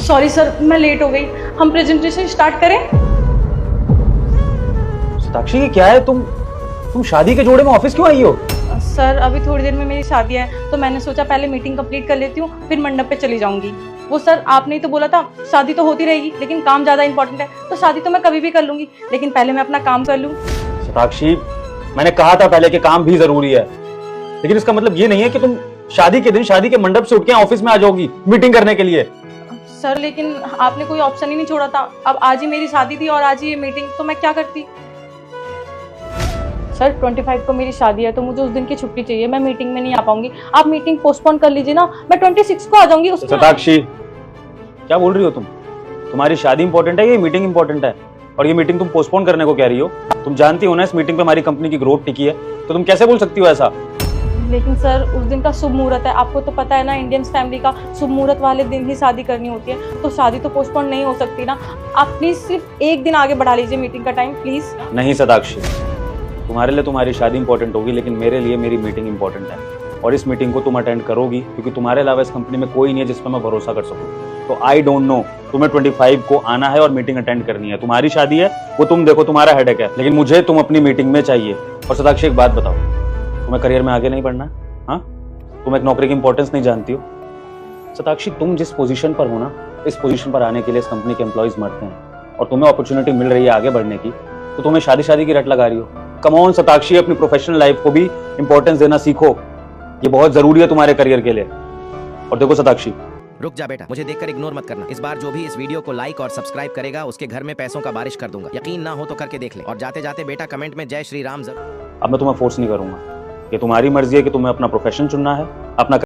Sorry sir, मैं late हो गई। हम प्रेजेंटेशन स्टार्ट करें? साक्षी ये क्या है, तुम शादी के जोड़े में ऑफिस क्यों आई हो? सर अभी थोड़ी देर में मेरी शादी है, तो मैंने सोचा पहले मीटिंग कंप्लीट कर लेती हूँ, फिर मंडप पे चली जाऊंगी। वो सर आपने ही तो बोला था शादी तो होती रहेगी, लेकिन काम ज्यादा इंपॉर्टेंट है, तो शादी तो मैं कभी भी कर लूंगी, लेकिन पहले मैं अपना काम कर लूँ। साक्षी मैंने कहा था पहले कि काम भी जरूरी है, लेकिन इसका मतलब ये नहीं है कि तुम शादी के दिन शादी के मंडप से उठ के ऑफिस में आ जाओगी मीटिंग करने के लिए। सर लेकिन आपने कोई ऑप्शन ही नहीं छोड़ा था। अब आज ही मेरी शादी थी और आज ही ये मीटिंग, तो मैं क्या करती? सर 25 को मेरी शादी है, तो मुझे उस दिन की छुट्टी चाहिए। मैं मीटिंग में नहीं आ पाऊंगी। आप मीटिंग पोस्टपोन कर लीजिए ना, मैं 26 को आ जाऊंगी। उसमें साक्षी क्या बोल रही हो तुम? तुम्हारी शादी इंपॉर्टेंट है, ये मीटिंग इंपॉर्टेंट है? और ये मीटिंग तुम पोस्टपोन करने को कह रही हो? तुम जानती हो ना इस मीटिंग पे हमारी कंपनी की ग्रोथ टिकी है, तो तुम कैसे बोल सकती हो ऐसा? लेकिन सर उस दिन का शुभ मुहूर्त है, आपको तो पता है ना, इंडियंस फैमिली का शुभ मुहूर्त वाले दिन ही शादी करनी होती है, तो शादी तो पोस्टपोन नहीं हो सकती ना। आप प्लीज सिर्फ एक दिन आगे बढ़ा लीजिए मीटिंग का टाइम, प्लीज। नहीं साक्षी, तुम्हारे लिए तुम्हारी शादी इंपॉर्टेंट होगी, लेकिन मेरे लिए मेरी मीटिंग इंपॉर्टेंट है, और इस मीटिंग को तुम अटेंड करोगी क्योंकि तुम्हारे अलावा इस कंपनी में कोई नहीं है जिस पर मैं भरोसा कर सकूं। तो आई डोंट नो, तुम्हें 25 को आना है और मीटिंग अटेंड करनी है। तुम्हारी शादी है वो तुम देखो, तुम्हारा हेडेक है, लेकिन मुझे तुम अपनी मीटिंग में चाहिए। और साक्षी एक बात बताओ, तुम्हें करियर में आगे नहीं बढ़ना? हाँ, तुम एक नौकरी की इंपॉर्टेंस नहीं जानती हो? साक्षी तुम जिस पोजीशन पर हो ना, इस पोजीशन पर आने के लिए इस कंपनी के एम्प्लॉइज मरते हैं, और तुम्हें अपॉर्चुनिटी मिल रही है आगे बढ़ने की, तो तुम्हें शादी की रट लगा रही हो। कम ऑन साक्षी, अपनी प्रोफेशनल लाइफ को भी इंपॉर्टेंस देना सीखो, ये बहुत जरूरी है तुम्हारे करियर के लिए। और देखो साक्षी, रुक जा बेटा, मुझे देखकर इग्नोर मत करना। इस बार जो भी इस वीडियो को लाइक और सब्सक्राइब करेगा उसके घर में पैसों का बारिश कर दूंगा। यकीन ना हो तो करके देख ले, और जाते जाते बेटा कमेंट में जय श्री राम जरूर। अब मैं तुम्हें फोर्स नहीं करूंगा, ये तुम्हारी मर्जी है कि तुम्हें अपना प्रोफेशन चुनना है, अपना